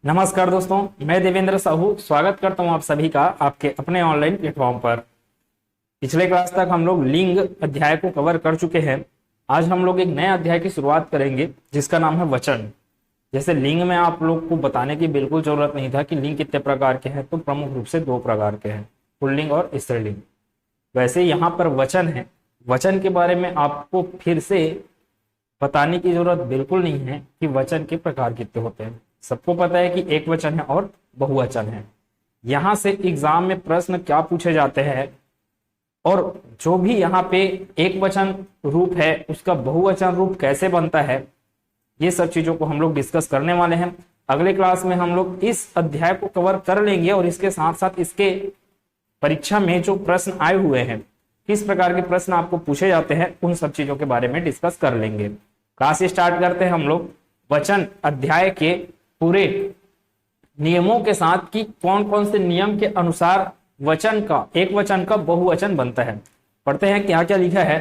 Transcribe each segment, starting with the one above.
नमस्कार दोस्तों, मैं देवेंद्र साहू स्वागत करता हूं आप सभी का आपके अपने ऑनलाइन प्लेटफॉर्म पर। पिछले क्लास तक हम लोग लिंग अध्याय को कवर कर चुके हैं। आज हम लोग एक नए अध्याय की शुरुआत करेंगे जिसका नाम है वचन। जैसे लिंग में आप लोग को बताने की बिल्कुल जरूरत नहीं था कि लिंग कितने प्रकार के हैं, तो प्रमुख रूप से दो प्रकार के हैं, पुल्लिंग और स्त्रीलिंग। वैसे यहाँ पर वचन है, वचन के बारे में आपको फिर से बताने की जरूरत बिल्कुल नहीं है कि वचन के प्रकार कितने होते हैं। सबको पता है कि एक वचन है और बहुवचन है। यहां से एग्जाम में प्रश्न क्या पूछे जाते हैं और जो भी यहाँ पे एक वचन रूप है उसका बहुवचन रूप कैसे बनता है, ये सब चीजों को हम लोग डिस्कस करने वाले हैं। अगले क्लास में हम लोग इस अध्याय को कवर कर लेंगे और इसके साथ साथ इसके परीक्षा में जो प्रश्न आए हुए हैं, किस प्रकार के प्रश्न आपको पूछे जाते हैं, उन सब चीजों के बारे में डिस्कस कर लेंगे। क्लास स्टार्ट करते हैं हम लोग वचन अध्याय के पूरे नियमों के साथ कि कौन कौन से नियम के अनुसार वचन का एक वचन का बहुवचन बनता है। पढ़ते हैं क्या क्या लिखा है।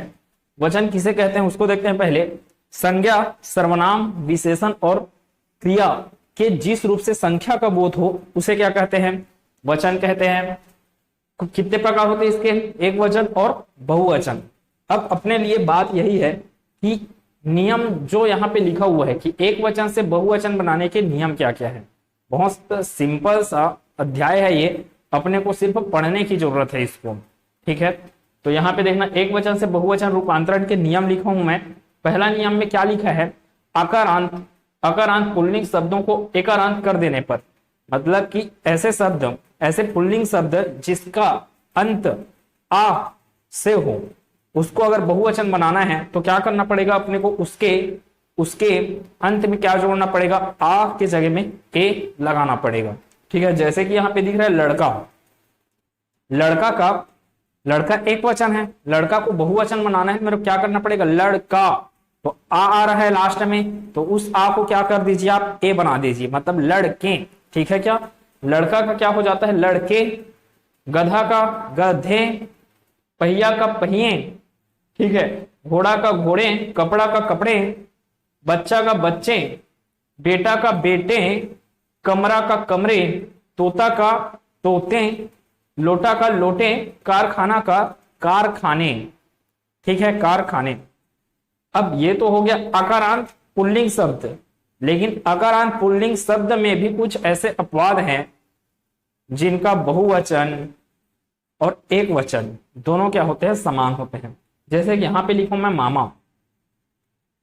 वचन किसे कहते हैं उसको देखते हैं। पहले संज्ञा, सर्वनाम, विशेषण और क्रिया के जिस रूप से संख्या का बोध हो उसे क्या कहते हैं, वचन कहते हैं। कितने प्रकार होते हैं इसके, एक वचन और बहुवचन। अब अपने लिए बात यही है कि नियम जो यहाँ पे लिखा हुआ है कि एक वचन से बहुवचन बनाने के नियम क्या क्या है। बहुत सिंपल सा अध्याय है ये, अपने को सिर्फ पढ़ने की जरूरत है इसको, ठीक है। तो यहाँ पे देखना, एक वचन से बहुवचन रूपांतरण के नियम लिखा हूं मैं। पहला नियम में क्या लिखा है, अकारांत अकारांत पुल्लिंग शब्दों को एकारांत कर देने पर, मतलब कि ऐसे शब्द, ऐसे पुल्लिंग शब्द जिसका अंत आ से हो, उसको अगर बहुवचन बनाना है तो क्या करना पड़ेगा अपने को, उसके अंत में क्या जोड़ना पड़ेगा, आ के जगह में ए लगाना पड़ेगा, ठीक है। जैसे कि यहाँ पे दिख रहा है लड़का, लड़का एक वचन है, लड़का को बहुवचन बनाना है मेरे को क्या करना पड़ेगा, लड़का। तो आ रहा है लास्ट में, तो उस आ को क्या कर दीजिए आप, ए बना दीजिए, मतलब लड़के, ठीक है। क्या लड़का का क्या हो जाता है, लड़के। गधा का गधे, पहिया का पहिए, ठीक है। घोड़ा का घोड़े, कपड़ा का कपड़े, बच्चा का बच्चे, बेटा का बेटे, कमरा का कमरे, तोता का तोते, लोटा का लोटे, कारखाना का कारखाने, ठीक है, कारखाने। अब ये तो हो गया अकारांत पुल्लिंग शब्द, लेकिन अकारांत पुल्लिंग शब्द में भी कुछ ऐसे अपवाद हैं जिनका बहुवचन और एक वचन दोनों क्या होते हैं, समान होते हैं। जैसे कि यहां पे लिखूं मैं मामा,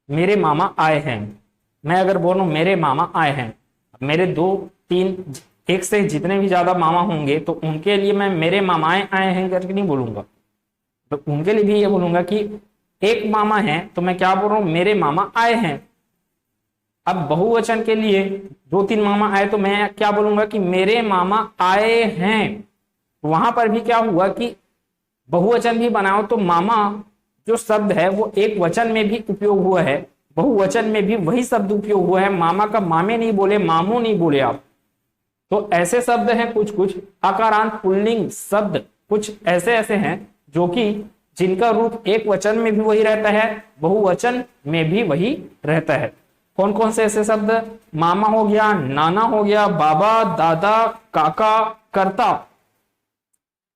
मेरे मामा आए हैं। मैं अगर बोलूं मेरे मामा आए हैं, मेरे दो तीन एक से जितने भी ज्यादा मामा होंगे तो उनके लिए मैं मेरे मामाएं आए हैं करके नहीं बोलूंगा, तो उनके लिए भी ये बोलूंगा कि एक मामा है तो मैं क्या बोल रहा हूं, मेरे मामा आए हैं। अब बहुवचन के लिए दो तीन मामा आए तो मैं क्या बोलूंगा कि मेरे मामा आए हैं। वहां पर भी क्या हुआ कि बहुवचन भी बनाओ तो मामा जो शब्द है वो एक वचन में भी उपयोग हुआ है, बहुवचन में भी वही शब्द उपयोग हुआ है। मामा का मामे नहीं बोले, मामू नहीं बोले आप। तो ऐसे शब्द हैं कुछ कुछ अकारांत पुल्लिंग शब्द, कुछ ऐसे ऐसे हैं जो कि जिनका रूप एक वचन में भी वही रहता है, बहुवचन में भी वही रहता है। कौन कौन से ऐसे शब्द, मामा हो गया, नाना हो गया, बाबा, दादा, काका, कर्ता।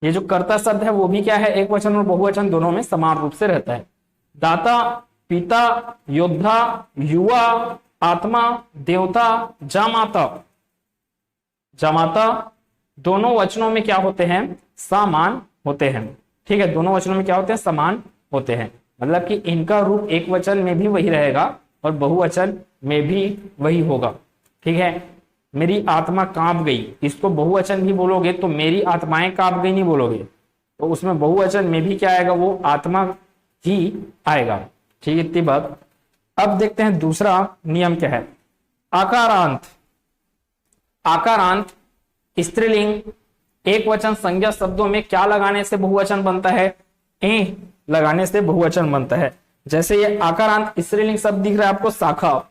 ये जो कर्ता शब्द है वो भी क्या है, एक वचन और बहुवचन दोनों में समान रूप से रहता है। दाता, पिता, योद्धा, युवा, आत्मा, देवता, जामाता। जामाता दोनों वचनों में क्या होते हैं, समान होते हैं, ठीक है। दोनों वचनों में क्या होते हैं, समान होते हैं, मतलब कि इनका रूप एक वचन में भी वही रहेगा और बहुवचन में भी वही होगा, ठीक है। मेरी आत्मा कांप गई, इसको बहुवचन भी बोलोगे तो मेरी आत्माएं कांप गई नहीं बोलोगे, तो उसमें बहुवचन में भी क्या आएगा, वो आत्मा ही आएगा, ठीक है। इतनी बात। अब देखते हैं दूसरा नियम क्या है, आकारांत। आकारांत स्त्रीलिंग एक वचन संज्ञा शब्दों में क्या लगाने से बहुवचन बनता है, ए लगाने से बहुवचन बनता है। जैसे ये आकारांत स्त्रीलिंग शब्द दिख रहा है आपको, शाखा।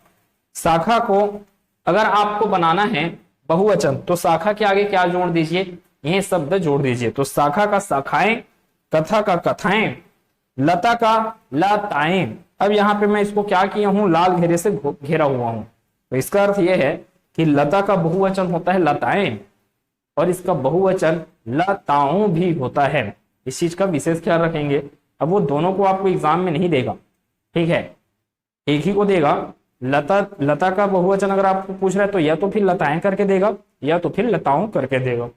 शाखा को अगर आपको बनाना है बहुवचन तो शाखा के आगे क्या जोड़ दीजिए, ये शब्द जोड़ दीजिए। तो शाखा का शाखाएं, कथा का कथाएं, लता का लताएं। अब यहाँ पे मैं इसको क्या किया हूं, लाल घेरे से घेरा हुआ हूं। तो इसका अर्थ यह है कि लता का बहुवचन होता है लताएं और इसका बहुवचन लताओं भी होता है। इस चीज का विशेष ख्याल रखेंगे। अब वो दोनों को आपको एग्जाम में नहीं देगा, ठीक है, एक ही को देगा। लता का बहुवचन अगर आपको पूछ रहा है तो या तो फिर लताएं करके देगा या तो फिर लताओं करके देगा।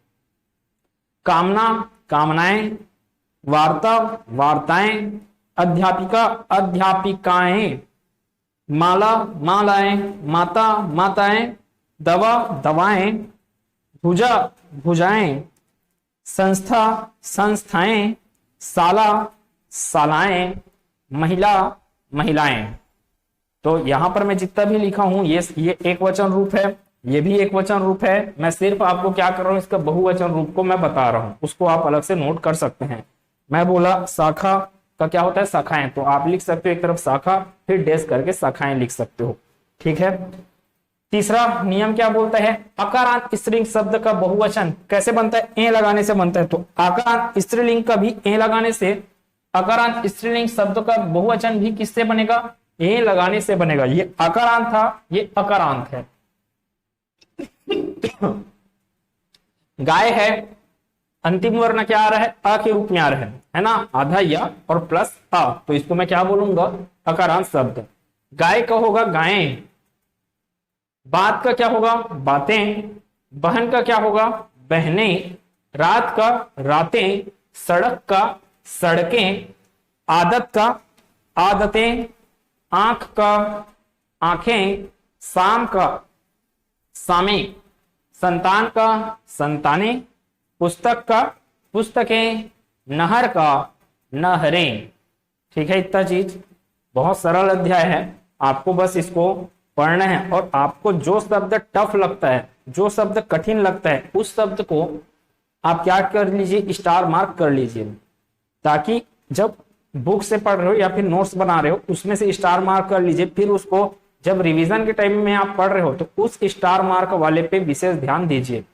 कामना कामनाएं, वार्ता वार्ताएं, अध्यापिका अध्यापिकाएं, माला मालाएं, माता माताएं, दवा दवाएं, भुजा भुजाएं, संस्था संस्थाएं, साला सालाएं, महिला महिलाएं। तो यहां पर मैं जितना भी लिखा हूं ये एक वचन रूप है, ये भी एक वचन रूप है। मैं सिर्फ आपको क्या कर रहा हूं, इसका बहुवचन रूप को मैं बता रहा हूं, उसको आप अलग से नोट कर सकते हैं। मैं बोला शाखा का क्या होता है शाखाएं, तो आप लिख सकते हो एक तरफ शाखा फिर डैश करके शाखाएं लिख सकते हो, ठीक है। तीसरा नियम क्या बोलता है, आकारांत स्त्रीलिंग शब्द का बहुवचन कैसे बनता है, ए लगाने से बनता है। तो आकारांत स्त्रीलिंग का भी ए लगाने से, आकारांत स्त्रीलिंग शब्द का बहुवचन भी किससे बनेगा, ए लगाने से बनेगा। ये आकारांत था, ये अकारांत है। गाय है, अंतिम वर्ण क्या आ रहा है, अ के रूप में आ रहा है ना, आधा या और प्लस अ, तो इसको मैं क्या बोलूंगा, अकारांत शब्द। गाय का होगा गायें, बात का क्या होगा बातें, बहन का क्या होगा बहनें, रात का रातें, सड़क का सड़कें, आदत का आदतें, आंख का आंखें, शाम का सामें, संतान का संतानें, पुस्तक का पुस्तकें, नहर का नहरें। ठीक है, इतना चीज बहुत सरल अध्याय है, आपको बस इसको पढ़ना है। और आपको जो शब्द टफ लगता है, जो शब्द कठिन लगता है, उस शब्द को आप क्या कर लीजिए, स्टार मार्क कर लीजिए, ताकि जब बुक से पढ़ रहे हो या फिर नोट्स बना रहे हो उसमें से स्टार मार्क कर लीजिए। फिर उसको जब रिवीजन के टाइम में आप पढ़ रहे हो तो उस स्टार मार्क वाले पे विशेष ध्यान दीजिए।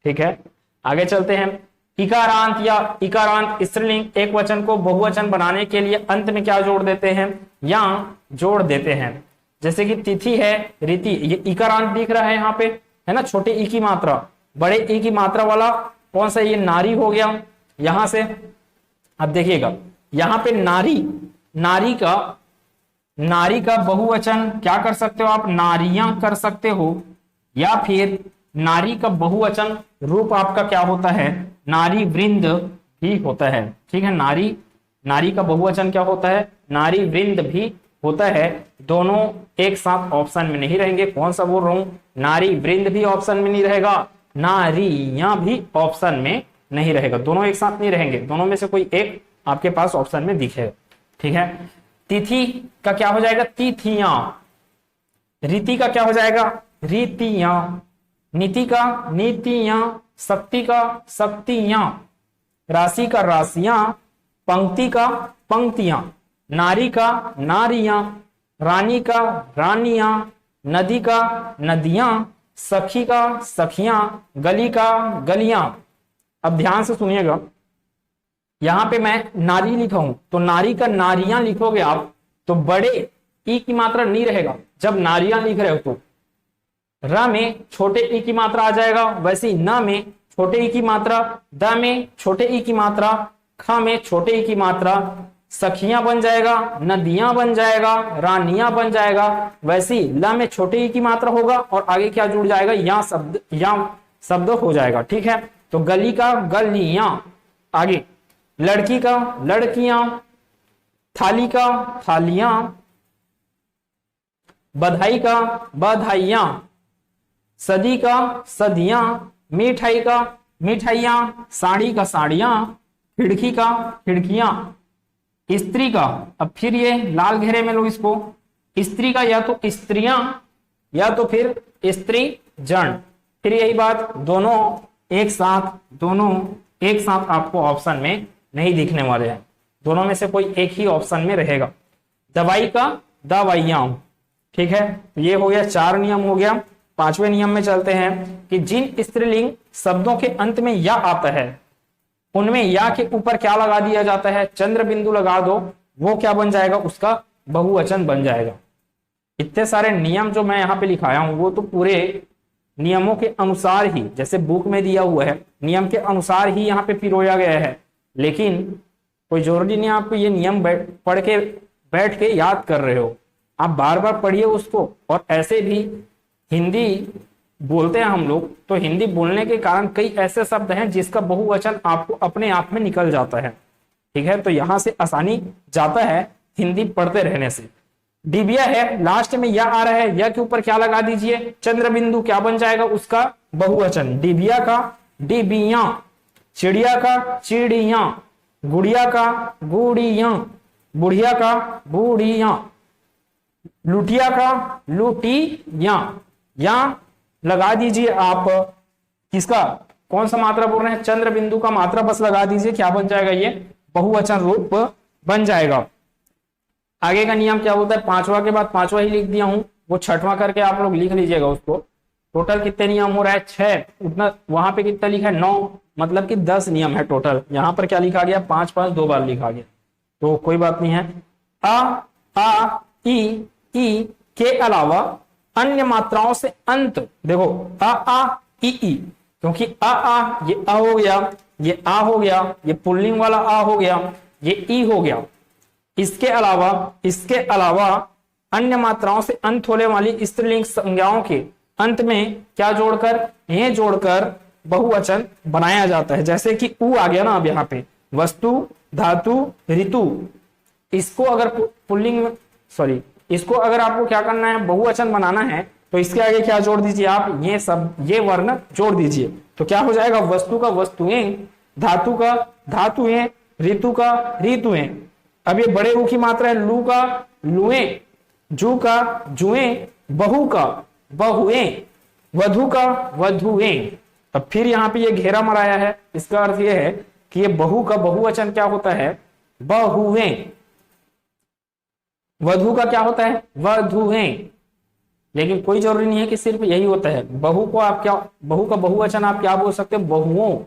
ठीक है, आगे चलते हैं। इकारांत या इकारांत स्त्रीलिंग एक वचन को बहुवचन बनाने के लिए अंत में क्या जोड़ देते हैं, या जोड़ देते हैं। जैसे कि तिथि है, रीति, ये इकारांत दिख रहा है यहाँ पे, है ना, छोटे ई की मात्रा, बड़े ई की मात्रा वाला कौन सा, ये नारी हो गया। यहां से अब देखिएगा, यहाँ पे नारी, नारी का बहुवचन क्या कर सकते हो आप, नारियां कर सकते हो, या फिर नारी का बहुवचन रूप आपका क्या होता है, नारी वृंद भी होता है। ठीक है, नारी का बहुवचन क्या होता है, नारी वृंद भी होता है। दोनों एक साथ ऑप्शन में नहीं रहेंगे। कौन सा बोल रहा हूं, नारी वृंद भी ऑप्शन में नहीं रहेगा, नारियां भी ऑप्शन में नहीं रहेगा, दोनों एक साथ नहीं रहेंगे, दोनों में से कोई एक आपके पास ऑप्शन में दिखेगा। ठीक है, तिथि का क्या हो जाएगा, तिथियां, रीति का क्या हो जाएगा, रीतियां, नीति का नीतियां, शक्ति का शक्तियां, राशि का राशियां, पंक्ति का पंक्तियां, नारी का नारियां, रानी का रानियां, नदी का नदियां, सखी का सखियां, गली का गलियां। अब ध्यान से सुनिएगा, यहां पे मैं नारी लिखा हूं तो नारी का नारियां लिखोगे आप तो बड़े ई की मात्रा नहीं रहेगा। जब नारियां लिख रहे हो तो र में छोटे ई की मात्रा आ जाएगा, वैसे न में छोटे ई की मात्रा, द में छोटे ई की मात्रा, ख में छोटे ई की मात्रा, सखियां बन जाएगा, नदियां बन जाएगा, रानियां बन जाएगा, वैसी ल में छोटे ई की मात्रा होगा और आगे क्या जुड़ जाएगा, या शब्द हो जाएगा। ठीक है, तो गली का गलियां, आगे लड़की का लड़कियां, थाली का थालियां, बधाई का बधाइयां, सदी का सदियां, मिठाई का मिठाइयां, साड़ी का साड़ियां, खिड़की का खिड़कियां, स्त्री का, अब फिर ये लाल घेरे में लो इसको, स्त्री का या तो स्त्रियां या तो फिर स्त्री जन। फिर यही बात, दोनों एक साथ आपको ऑप्शन में नहीं दिखने वाले हैं, दोनों में से कोई एक ही ऑप्शन में रहेगा। दवाई का दवाइयां। ठीक है, ये हो गया, 4 नियम हो गया। 5वें नियम में चलते हैं कि जिन स्त्रीलिंग शब्दों के अंत में या आता है उनमें या के ऊपर क्या लगा दिया जाता है, चंद्र बिंदु लगा दो, वो क्या बन जाएगा, उसका बहुवचन बन जाएगा। इतने सारे नियम जो मैं यहाँ पे लिखाया हूं वो तो पूरे नियमों के अनुसार ही, जैसे बुक में दिया हुआ है नियम के अनुसार ही यहाँ पे पिरोया गया है, लेकिन कोई जरूरी नहीं आप ये नियम पढ़ के बैठ के याद कर रहे हो, आप बार बार पढ़िए उसको। और ऐसे भी हिंदी बोलते हैं हम लोग, तो हिंदी बोलने के कारण कई ऐसे शब्द हैं जिसका बहुवचन आपको अपने आप में निकल जाता है, ठीक है। तो यहां से आसानी जाता है हिंदी पढ़ते रहने से। डिबिया है, लास्ट में या आ रहा है, या के ऊपर क्या लगा दीजिए, चंद्र बिंदु, क्या बन जाएगा उसका बहुवचन, डिबिया का डिबिया, चिड़िया का चिड़िया, गुड़िया का गुड़िया, बुढ़िया का बूढ़िया, लुटिया का लुटिया। या लगा दीजिए आप किसका, कौन सा मात्रा बोल रहे हैं, चंद्र बिंदु का मात्रा बस लगा दीजिए, क्या बन जाएगा, ये बहुवचन रूप बन जाएगा। आगे का नियम क्या होता है, पांचवा के बाद पांचवा ही लिख दिया हूं, वो छठवां करके आप लोग लिख लीजिएगा उसको। टोटल कितने नियम हो रहा है, 6, उतना वहां पे कितना लिखा है, 9, मतलब कि 10 नियम है टोटल। यहां पर क्या लिखा गया, 5 5 2 बार लिखा गया, तो कोई बात नहीं है। आ ई के अलावा अन्य मात्राओं से अंत, देखो आ ई, क्योंकि ये आ हो गया, ये आ हो गया, ये पुल्लिंग वाला आ हो गया, ये ई हो गया। इसके अलावा अन्य मात्राओं से अंत होने वाली स्त्रीलिंग संज्ञाओं के अंत में क्या जोड़कर, ये जोड़कर बहुवचन बनाया जाता है। जैसे कि ऊ आ गया ना अब यहाँ पे, वस्तु, धातु, ऋतु, इसको अगर पुल्लिंग में, सॉरी, इसको अगर आपको क्या करना है, बहुवचन बनाना है, तो इसके आगे क्या जोड़ दीजिए आप, ये सब, ये वर्ण जोड़ दीजिए, तो क्या हो जाएगा, वस्तु का वस्तुएं, धातु का धातुएं, ऋतु का ऋतुएं। अब ये बड़े ऊ की मात्रा है, लू का लुएं, जू का जुएं, बहु का बहुएं, वधु का वधुएं। अब फिर यहाँ पे ये घेरा मराया है, इसका अर्थ ये है कि ये बहु का बहुवचन क्या होता है, बहुएं। वधु का क्या होता है, वधुएं। लेकिन कोई जरूरी नहीं है कि सिर्फ यही होता है, बहु को आप क्या, बहु का बहुवचन आप क्या बोल सकते हैं, बहुओं,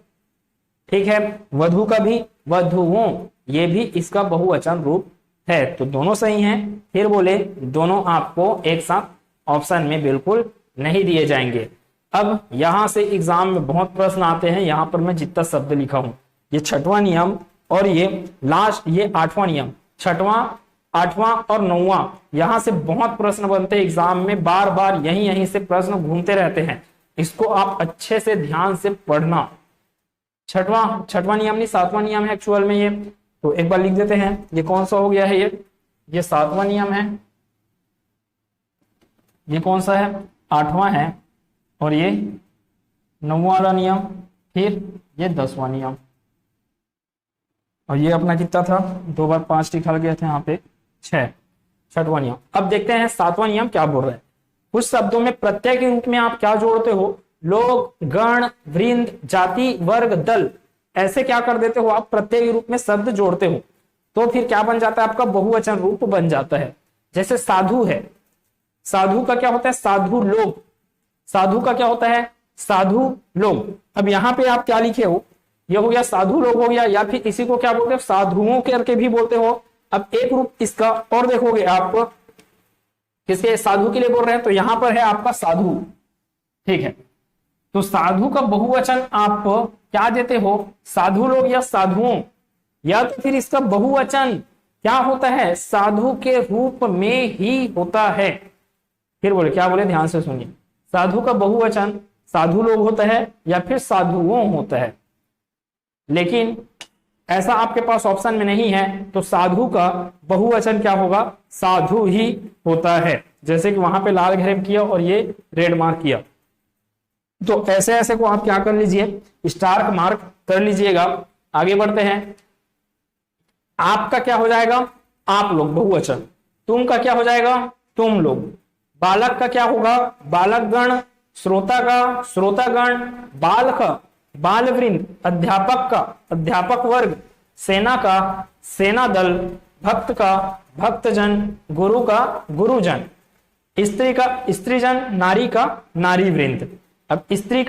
ठीक है। वधु का भी वधुओं, ये भी इसका बहुवचन रूप है, तो दोनों सही हैं। फिर बोले दोनों आपको एक साथ ऑप्शन में बिल्कुल नहीं दिए जाएंगे। अब यहां से एग्जाम में बहुत प्रश्न आते हैं, यहां पर मैं जितना शब्द लिखा हूं, ये छठवां नियम और ये लास्ट, ये 8वां नियम, छठवां, 8वां और 9वां, यहां से बहुत प्रश्न बनते हैं एग्जाम में, बार बार यहीं से प्रश्न घूमते रहते हैं। इसको आप अच्छे से ध्यान से पढ़ना। छठवां नियम नहीं, 7वां नियम है एक्चुअल में ये, तो एक बार लिख देते हैं। ये कौन सा हो गया है, ये 7वां नियम है, ये कौन सा है, 8वां है, और ये 9वां वाला नियम, फिर ये 10वां नियम, और ये अपना कितना था, 2 बार 5 निकाल गए थे यहाँ पे, 6, छठवां नियम। अब देखते हैं 7वां नियम क्या बोल रहा है। कुछ शब्दों में प्रत्यय के रूप में आप क्या जोड़ते हो, लोग, गण, वृंद, जाति, वर्ग, दल, ऐसे क्या कर देते हो आप, प्रत्यय के रूप में शब्द जोड़ते हो, तो फिर क्या बन जाता है, आपका बहुवचन रूप बन जाता है। जैसे साधु है, साधु का क्या होता है, साधु लोग, साधु का क्या होता है, साधु लोग। अब यहाँ पे आप क्या लिखे हो, ये हो गया साधु लोग हो गया, या फिर इसी को क्या बोलते हो, साधुओं करके भी बोलते हो। अब एक रूप इसका और देखोगे आप, किसके, साधु के लिए बोल रहे हैं, तो यहां पर है आपका साधु, ठीक है। तो साधु का बहुवचन आप क्या देते हो, साधु लोग या साधुओं, या तो फिर इसका बहुवचन क्या होता है, साधु के रूप में ही होता है। फिर बोले, क्या बोले, ध्यान से सुनिए, साधु का बहुवचन साधु लोग होता है या फिर साधुओं होता है, लेकिन ऐसा आपके पास ऑप्शन में नहीं है, तो साधु का बहुवचन क्या होगा, साधु ही होता है। जैसे कि वहां पे लाल घेरे किया और ये रेड मार्क किया, तो ऐसे ऐसे को आप क्या कर लीजिए, स्टार मार्क कर लीजिएगा। आगे बढ़ते हैं। आपका क्या हो जाएगा, आप लोग बहुवचन, तुम का क्या हो जाएगा, तुम लोग, बालक का क्या होगा, बालकगण, श्रोता का श्रोतागण, बाल का बालवृंद, अध्यापक का अध्यापक वर्ग, सेना का सेना दल, भक्त का भक्तजन, गुरु का गुरुजन, स्त्री का स्त्रीजन, नारी का नारी वृंद। अब स्त्री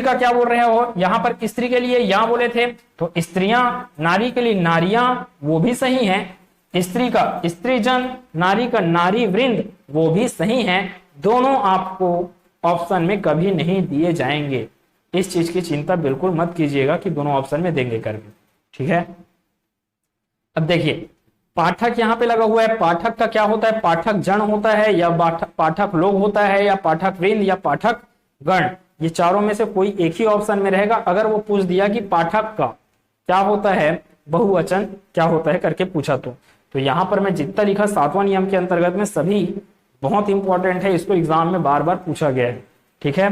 का क्या बोल रहे हो, यहां पर स्त्री के लिए यहां बोले थे, तो स्त्रियां, नारी के लिए नारियां, वो भी सही है। स्त्री का स्त्रीजन, नारी का नारी वृंद, वो भी सही है। दोनों आपको ऑप्शन में कभी नहीं दिए जाएंगे। इस चीज की चिंता बिल्कुल मत कीजिएगा कि दोनों ऑप्शन में देंगे करके, ठीक है। अब देखिए पाठक यहाँ पे लगा हुआ है, पाठक का क्या होता है, पाठक जन होता है या पाठक लोग होता है या पाठक वृंद या पाठक गण, ये चारों में से कोई एक ही ऑप्शन में रहेगा। अगर वो पूछ दिया कि पाठक का क्या होता है, बहुवचन क्या होता है करके पूछा तो यहाँ पर मैं जितना लिखा 7वां नियम के अंतर्गत में सभी बहुत इंपॉर्टेंट है, इसको एग्जाम में बार बार पूछा गया है, ठीक है।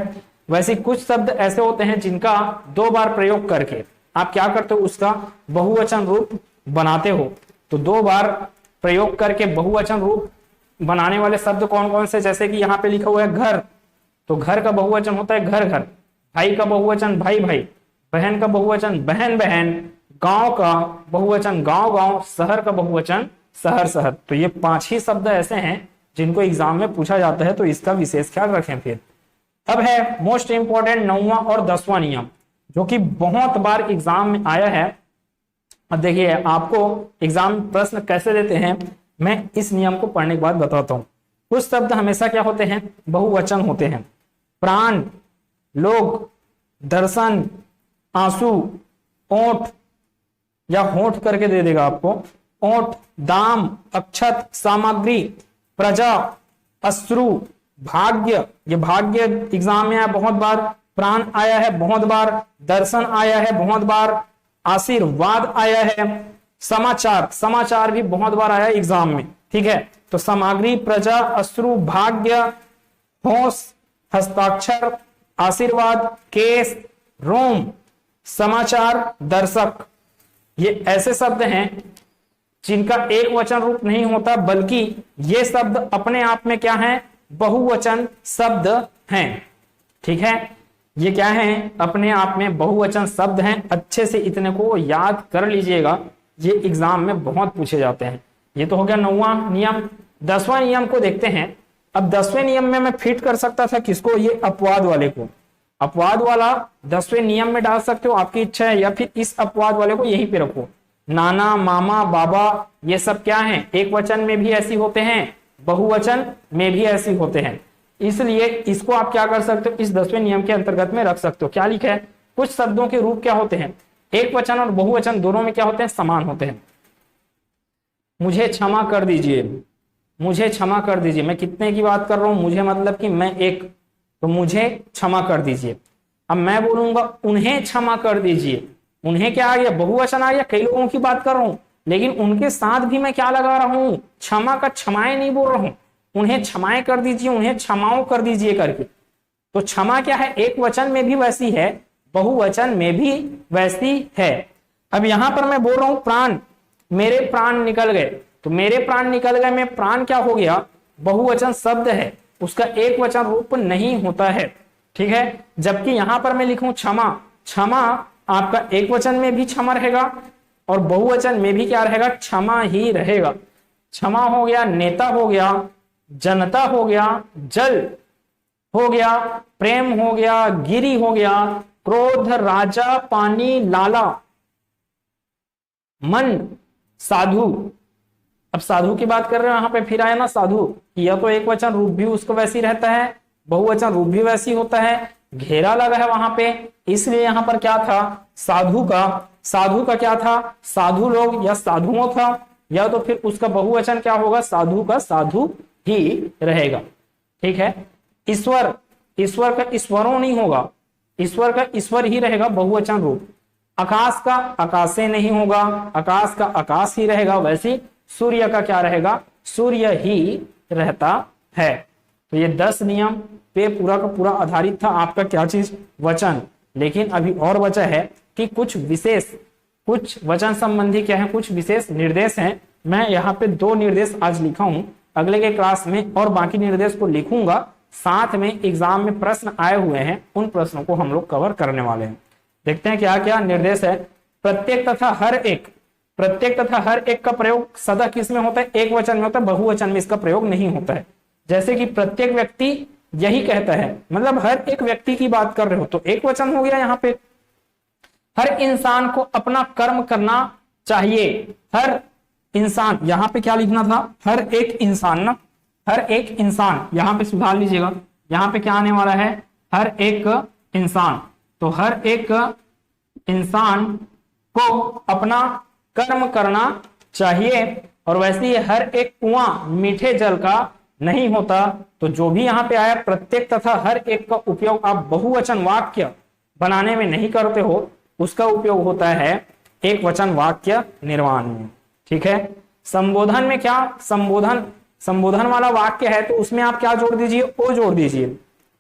वैसे कुछ शब्द ऐसे होते हैं जिनका 2 बार प्रयोग करके आप क्या करते हो, उसका बहुवचन रूप बनाते हो। तो 2 बार प्रयोग करके बहुवचन रूप बनाने वाले शब्द कौन कौन से, जैसे कि यहाँ पे लिखा हुआ है घर, तो घर का बहुवचन होता है घर घर, भाई का बहुवचन भाई भाई, बहन का बहुवचन बहन बहन, गांव का बहुवचन गांव गांव, शहर का बहुवचन शहर शहर। तो ये 5 ही शब्द ऐसे हैं जिनको एग्जाम में पूछा जाता है, तो इसका विशेष ख्याल रखें। फिर अब है मोस्ट इंपॉर्टेंट 9वां और 10वां नियम, जो कि बहुत बार एग्जाम में आया है। अब देखिए आपको एग्जाम प्रश्न कैसे देते हैं, मैं इस नियम को पढ़ने के बाद बताता हूं। कुछ शब्द हमेशा क्या होते हैं, बहुवचन होते हैं। प्राण, लोग, दर्शन, आंसू, ओठ या होठ करके दे देगा आपको, ओठ, दाम, अक्षत, सामग्री, प्रजा, अश्रु, भाग्य, ये भाग्य एग्जाम में आया बहुत बार, प्राण आया है बहुत बार, दर्शन आया है बहुत बार, आशीर्वाद आया है, समाचार, समाचार भी बहुत बार आया एग्जाम में, ठीक है। तो सामग्री, प्रजा, अश्रु, भाग्य, होश, हस्ताक्षर, आशीर्वाद, केस, रोम, समाचार, दर्शक, ये ऐसे शब्द हैं जिनका एक वचन रूप नहीं होता, बल्कि ये शब्द अपने आप में क्या है, बहुवचन शब्द हैं, ठीक है। ये क्या है, अपने आप में बहुवचन शब्द हैं। अच्छे से इतने को याद कर लीजिएगा, ये एग्जाम में बहुत पूछे जाते हैं। ये तो हो गया 9वां नियम। 10वां नियम को देखते हैं। अब 10वें नियम में मैं फिट कर सकता था किसको, ये अपवाद वाले को, अपवाद वाला 10वें नियम में डाल सकते हो, आपकी इच्छा है, या फिर इस अपवाद वाले को यहीं पे रखो। नाना, मामा, बाबा, ये सब क्या है, एक वचन में भी ऐसी होते हैं, बहुवचन में भी ऐसी होते हैं, इसलिए इसको आप क्या कर सकते हो, इस 10वें नियम के अंतर्गत में रख सकते हो। क्या लिखा है, कुछ शब्दों के रूप क्या होते हैं, एक वचन और बहुवचन दोनों में क्या होते हैं, समान होते हैं। मुझे क्षमा कर दीजिए, मुझे क्षमा कर दीजिए, मैं कितने की बात कर रहा हूं, मुझे मतलब कि मैं एक, तो मुझे क्षमा कर दीजिए। अब मैं बोलूंगा उन्हें क्षमा कर दीजिए, उन्हें क्या आ गया, बहुवचन आ गया, कई लोगों की बात कर रहा हूं, लेकिन उनके साथ भी मैं क्या लगा रहा हूं, क्षमा का क्षमाएं नहीं बोल रहा हूं, उन्हें क्षमाएं कर दीजिए, उन्हें क्षमाओं कर दीजिए करके। तो क्षमा क्या है, एक वचन में भी वैसी है, बहुवचन में भी वैसी है। अब यहां पर मैं बोल रहा हूं प्राण, मेरे प्राण निकल गए, तो मेरे प्राण निकल गए में प्राण क्या हो गया, बहुवचन शब्द है, उसका एक वचन रूप नहीं होता है, ठीक है। जबकि यहां पर मैं लिखूं क्षमा, क्षमा आपका एक वचन में भी क्षमा रहेगा और बहुवचन में भी क्या रहेगा, क्षमा ही रहेगा। क्षमा हो गया, नेता हो गया, जनता हो गया, जल हो गया, प्रेम हो गया, गिरी हो गया, क्रोध, राजा, पानी, लाला, मन, साधु। अब साधु की बात कर रहे हैं, यहां पे फिर आया ना साधु, यह तो एक वचन रूप भी उसको वैसी रहता है, बहुवचन रूप भी वैसी होता है, घेरा लगा है वहां पे, इसलिए यहां पर क्या था, साधु का क्या था, साधु लोग या साधुओं था, या तो फिर उसका बहुवचन क्या होगा, साधु का साधु ही रहेगा, ठीक है। ईश्वर, ईश्वर का ईश्वरों नहीं होगा, ईश्वर का ईश्वर ही रहेगा बहुवचन रूप। आकाश का आकाशे नहीं होगा, आकाश का आकाश ही रहेगा, वैसे सूर्य का क्या रहेगा, सूर्य ही रहता है। तो ये 10 नियम पे पूरा का पूरा आधारित था आपका क्या चीज, वचन। लेकिन अभी और बचा है कि कुछ विशेष, कुछ वचन संबंधी क्या है, कुछ विशेष निर्देश हैं। मैं यहाँ पे 2 निर्देश आज लिखा हूं, अगले के क्लास में और बाकी निर्देश को लिखूंगा, साथ में एग्जाम में प्रश्न आए हुए हैं, उन प्रश्नों को हम लोग कवर करने वाले हैं। देखते हैं क्या क्या निर्देश है। प्रत्येक तथा हर एक, प्रत्येक तथा हर एक का प्रयोग सदा किस में होता है, एक वचन में होता है, बहुवचन में इसका प्रयोग नहीं होता है। जैसे कि प्रत्येक व्यक्ति यही कहता है, मतलब हर एक व्यक्ति की बात कर रहे हो तो एक वचन हो गया यहाँ पे। हर इंसान को अपना कर्म करना चाहिए, हर इंसान, यहाँ पे क्या लिखना था, हर एक इंसान ना, हर एक इंसान, यहाँ पे सुधार लीजिएगा, यहाँ पे क्या आने वाला है, हर एक इंसान। तो हर एक इंसान को अपना कर्म करना चाहिए, और वैसे ही हर एक कुआं मीठे जल का नहीं होता। तो जो भी यहाँ पे आया प्रत्येक तथा हर एक का उपयोग आप बहुवचन वाक्य बनाने में नहीं करते हो, उसका उपयोग होता है एक वचन वाक्य निर्माण में। ठीक है, संबोधन में क्या, संबोधन वाला वाक्य है तो उसमें आप क्या जोड़ दीजिए, ओ जोड़ दीजिए।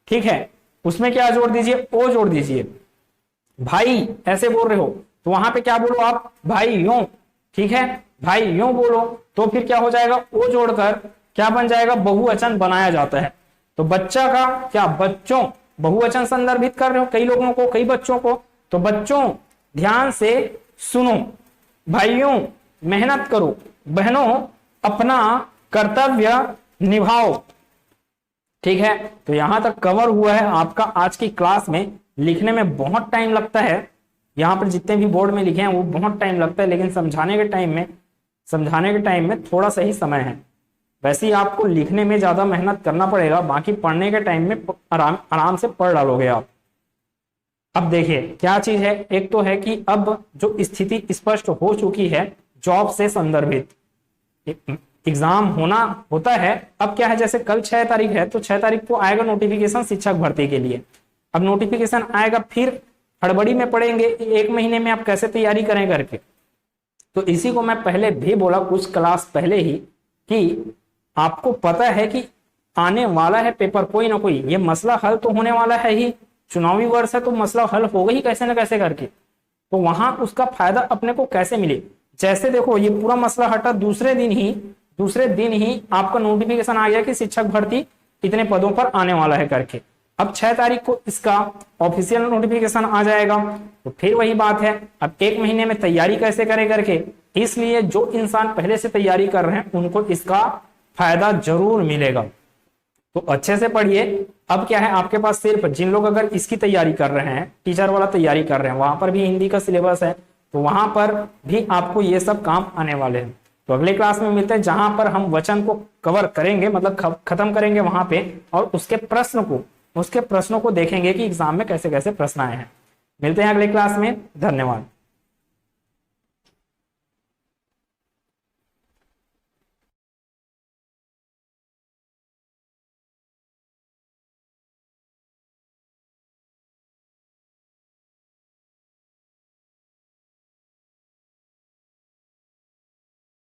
ठीक है, उसमें क्या जोड़ दीजिए, ओ जोड़ दीजिए। भाई ऐसे बोल रहे हो तो वहां पे क्या बोलो आप, भाई यूं। ठीक है, भाई यूं बोलो तो फिर क्या हो जाएगा, ओ जोड़कर क्या बन जाएगा, बहुवचन बनाया जाता है। तो बच्चा का क्या, बच्चों, बहुवचन संदर्भित कर रहे हो कई लोगों को, कई बच्चों को। तो बच्चों ध्यान से सुनो, भाइयों मेहनत करो, बहनों अपना कर्तव्य निभाओ। ठीक है, तो यहां तक कवर हुआ है आपका आज की क्लास में। लिखने में बहुत टाइम लगता है, यहाँ पर जितने भी बोर्ड में लिखे हैं वो बहुत टाइम लगता है, लेकिन समझाने के टाइम में थोड़ा सा ही समय है। वैसे ही आपको लिखने में ज्यादा मेहनत करना पड़ेगा, बाकी पढ़ने के टाइम में आराम से पढ़ डालोगे आप। अब देखिए क्या चीज है, एक तो है कि अब जो स्थिति स्पष्ट हो चुकी है जॉब से संदर्भित एग्जाम होता है। अब क्या है, जैसे कल 6 तारीख है तो 6 तारीख को आएगा नोटिफिकेशन शिक्षक भर्ती के लिए। अब नोटिफिकेशन आएगा, फिर हड़बड़ी में पड़ेंगे, 1 महीने में आप कैसे तैयारी करें करके। तो इसी को मैं पहले भी बोला कुछ क्लास पहले ही कि आपको पता है कि आने वाला है पेपर कोई ना कोई, ये मसला हल तो होने वाला है ही, चुनावी वर्ष है तो मसला हल होगा ही कैसे ना कैसे करके। तो वहां उसका फायदा अपने को कैसे मिले, जैसे देखो ये पूरा मसला हटा, दूसरे दिन ही आपका नोटिफिकेशन आ गया कि शिक्षक भर्ती इतने पदों पर आने वाला है करके। अब 6 तारीख को इसका ऑफिशियल नोटिफिकेशन आ जाएगा, तो फिर वही बात है, अब 1 महीने में तैयारी कैसे करें करके। इसलिए जो इंसान पहले से तैयारी कर रहे हैं उनको इसका फायदा जरूर मिलेगा। तो अच्छे से पढ़िए। अब क्या है आपके पास, सिर्फ जिन लोग अगर इसकी तैयारी कर रहे हैं, टीचर वाला तैयारी कर रहे हैं, वहां पर भी हिंदी का सिलेबस है, तो वहां पर भी आपको ये सब काम आने वाले हैं। तो अगले क्लास में मिलते हैं जहां पर हम वचन को कवर करेंगे, मतलब खत्म करेंगे वहां पे, और उसके प्रश्नों को देखेंगे कि एग्जाम में कैसे कैसे प्रश्न आए हैं। मिलते हैं अगले क्लास में, धन्यवाद।